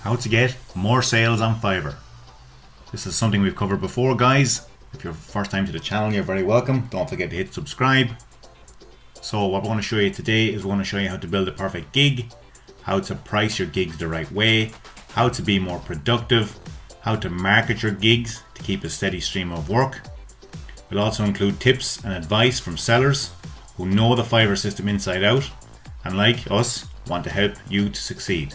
How to get more sales on Fiverr. This is something we've covered before, guys. If you're first time to the channel, you're very welcome. Don't forget to hit subscribe. So what we're going to show you today is we're going to show you how to build a perfect gig, how to price your gigs the right way, how to be more productive, how to market your gigs to keep a steady stream of work. We'll also include tips and advice from sellers who know the Fiverr system inside out and, like us, want to help you to succeed.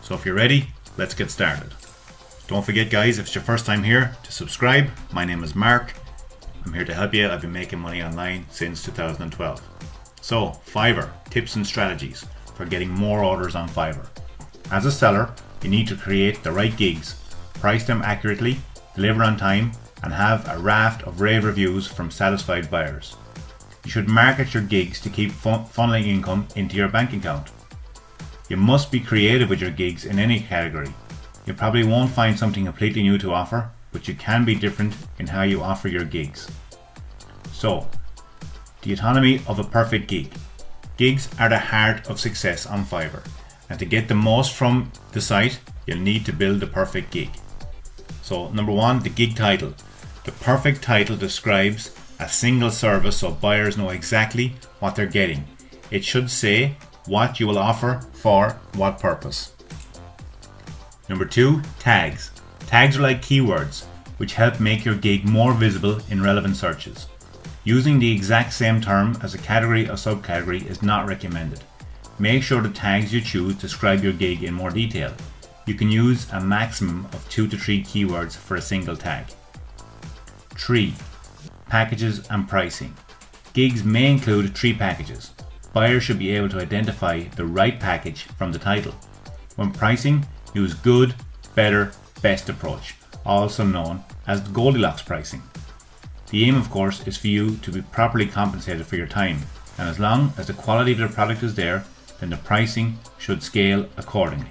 So if you're ready, let's get started. Don't forget, guys, if it's your first time here, to subscribe. My name is Mark. I'm here to help you. I've been making money online since 2012. So, Fiverr, tips and strategies for getting more orders on Fiverr. As a seller, you need to create the right gigs, price them accurately, deliver on time, and have a raft of rave reviews from satisfied buyers. You should market your gigs to keep funneling income into your bank account. You must be creative with your gigs in any category. You probably won't find something completely new to offer, but you can be different in how you offer your gigs. So, the autonomy of a perfect gig. Gigs are the heart of success on Fiverr, and to get the most from the site, you'll need to build the perfect gig. So, number one, the gig title. The perfect title describes a single service so buyers know exactly what they're getting. It should say what you will offer for what purpose. Number two, tags. Tags are like keywords, which help make your gig more visible in relevant searches. Using the exact same term as a category or subcategory is not recommended. Make sure the tags you choose describe your gig in more detail. You can use a maximum of 2 to 3 keywords for a single tag. 3. Packages and pricing. Gigs may include 3 packages. Buyers should be able to identify the right package from the title. When pricing, use good, better, best approach, also known as the Goldilocks pricing. The aim, of course, is for you to be properly compensated for your time, and as long as the quality of the product is there, then the pricing should scale accordingly.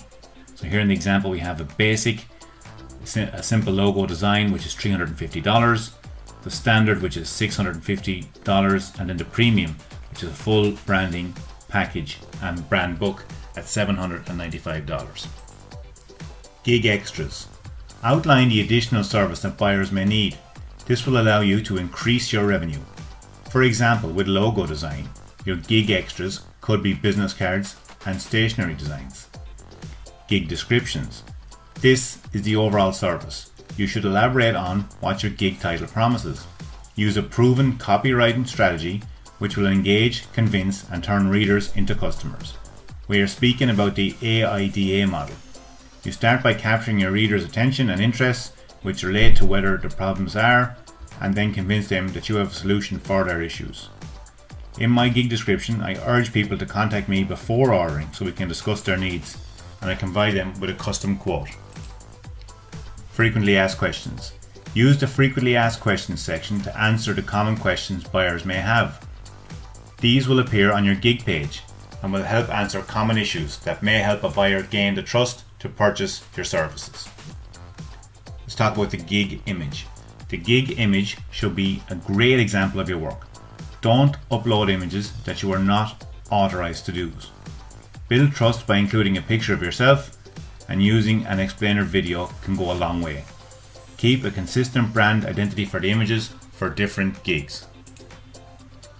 So here in the example we have a simple logo design, which is $350, the standard, which is $650, and then the premium, which is a full branding package and brand book at $795. Gig extras. Outline the additional service that buyers may need. This will allow you to increase your revenue. For example, with logo design, your gig extras could be business cards and stationery designs. Gig descriptions. This is the overall service. You should elaborate on what your gig title promises. Use a proven copywriting strategy which will engage, convince, and turn readers into customers. We are speaking about the AIDA model. You start by capturing your readers' attention and interests, which relate to whether the problems are, and then convince them that you have a solution for their issues. In my gig description, I urge people to contact me before ordering so we can discuss their needs, and I can provide them with a custom quote. Frequently asked questions. Use the frequently asked questions section to answer the common questions buyers may have. These will appear on your gig page and will help answer common issues that may help a buyer gain the trust to purchase your services. Let's talk about the gig image. The gig image should be a great example of your work. Don't upload images that you are not authorized to do. Build trust by including a picture of yourself, and using an explainer video can go a long way. Keep a consistent brand identity for the images for different gigs.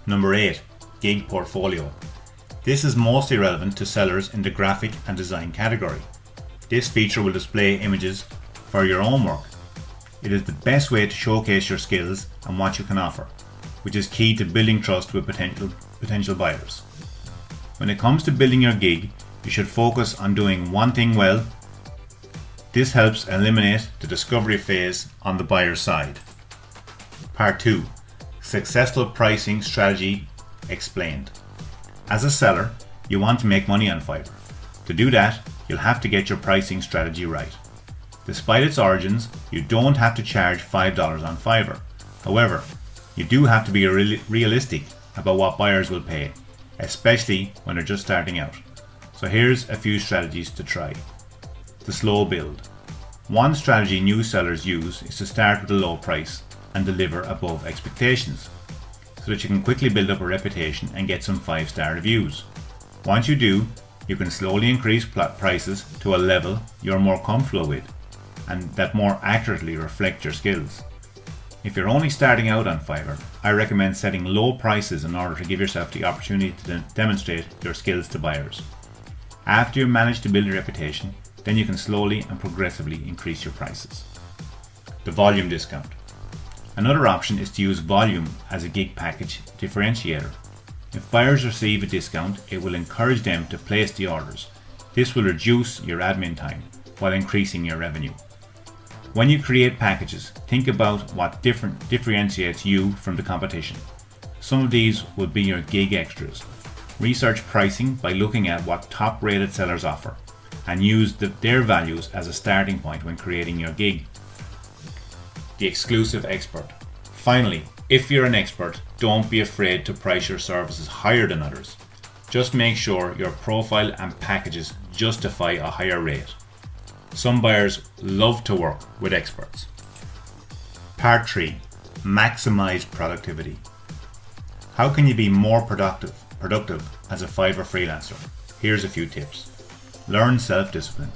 Number 8. Gig portfolio. This is mostly relevant to sellers in the graphic and design category. This feature will display images for your own work. It is the best way to showcase your skills and what you can offer, which is key to building trust with potential buyers. When it comes to building your gig, you should focus on doing one thing well. This helps eliminate the discovery phase on the buyer's side. Part 2. Successful pricing strategy explained. As a seller, you want to make money on Fiverr. To do that, you'll have to get your pricing strategy right. Despite its origins, you don't have to charge $5 on Fiverr. However, you do have to be realistic about what buyers will pay, especially when they're just starting out. So here's a few strategies to try. The slow build. One strategy new sellers use is to start with a low price and deliver above expectations, so that you can quickly build up a reputation and get some 5-star reviews. Once you do, You can slowly increase prices to a level you're more comfortable with and that more accurately reflect your skills. If you're only starting out on Fiverr, I recommend setting low prices in order to give yourself the opportunity to demonstrate your skills to buyers. After you manage to build a reputation, then you can slowly and progressively increase your prices. The volume discount. Another option is to use volume as a gig package differentiator. If buyers receive a discount, it will encourage them to place the orders. This will reduce your admin time while increasing your revenue. When you create packages, think about what differentiates you from the competition. Some of these will be your gig extras. Research pricing by looking at what top-rated sellers offer and use their values as a starting point when creating your gig. The exclusive expert. Finally, if you're an expert, don't be afraid to price your services higher than others. Just make sure your profile and packages justify a higher rate. Some buyers love to work with experts. Part 3. Maximize productivity. How can you be more productive as a Fiverr freelancer? Here's a few tips. Learn self-discipline.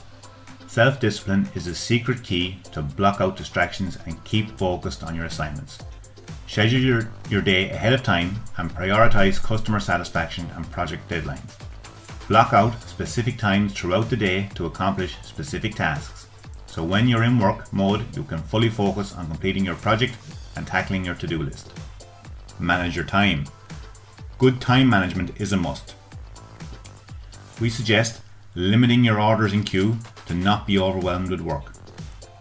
Self-discipline is the secret key to block out distractions and keep focused on your assignments. Schedule your day ahead of time and prioritize customer satisfaction and project deadlines. Block out specific times throughout the day to accomplish specific tasks. So when you're in work mode, you can fully focus on completing your project and tackling your to-do list. Manage your time. Good time management is a must. We suggest limiting your orders in queue to not be overwhelmed with work.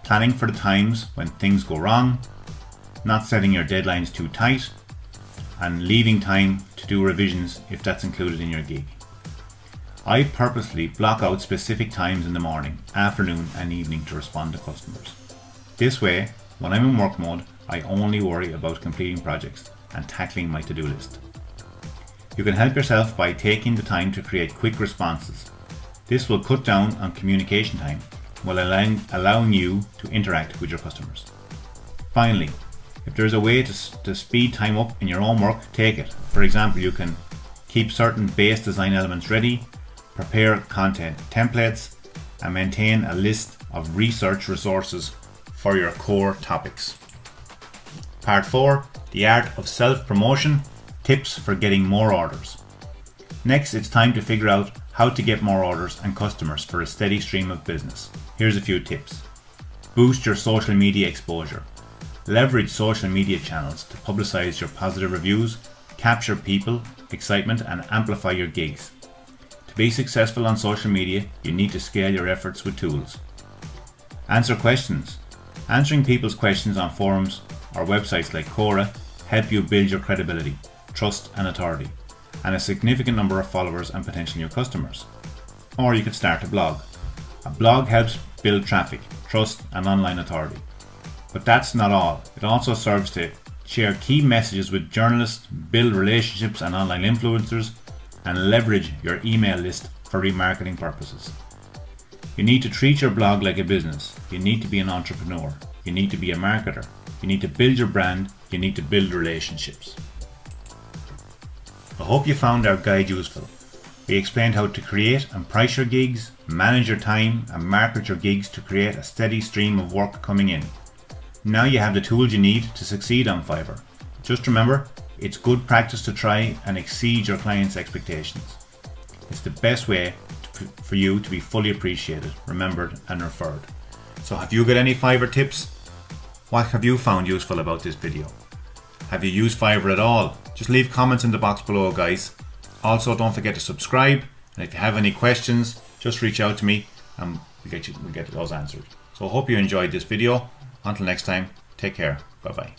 Planning for the times when things go wrong, not setting your deadlines too tight, and leaving time to do revisions if that's included in your gig. I purposely block out specific times in the morning, afternoon and evening to respond to customers. This way, when I'm in work mode, I only worry about completing projects and tackling my to-do list. You can help yourself by taking the time to create quick responses. This will cut down on communication time while allowing you to interact with your customers. Finally, if there's a way to speed time up in your own work, take it. For example, you can keep certain base design elements ready, prepare content templates, and maintain a list of research resources for your core topics. Part 4. The art of self-promotion. Tips for getting more orders. Next, it's time to figure out how to get more orders and customers for a steady stream of business. Here's a few tips. Boost your social media exposure. Leverage social media channels to publicize your positive reviews, capture people, excitement, and amplify your gigs. To be successful on social media, you need to scale your efforts with tools. Answer questions. Answering people's questions on forums or websites like Quora help you build your credibility, trust and authority, and a significant number of followers and potential new customers. Or you could start a blog. A blog helps build traffic, trust and online authority. But that's not all. It also serves to share key messages with journalists, build relationships and online influencers, and leverage your email list for remarketing purposes. You need to treat your blog like a business. You need to be an entrepreneur. You need to be a marketer. You need to build your brand. You need to build relationships. I hope you found our guide useful. We explained how to create and price your gigs, manage your time, and market your gigs to create a steady stream of work coming in. Now you have the tools you need to succeed on Fiverr. Just remember, it's good practice to try and exceed your clients' expectations. It's the best way for you to be fully appreciated, remembered, and referred. So have you got any Fiverr tips? What have you found useful about this video? Have you used Fiverr at all? Just leave comments in the box below, guys. Also, don't forget to subscribe, and if you have any questions, just reach out to me and we'll get those answered. So I hope you enjoyed this video. Until next time, take care. Bye bye.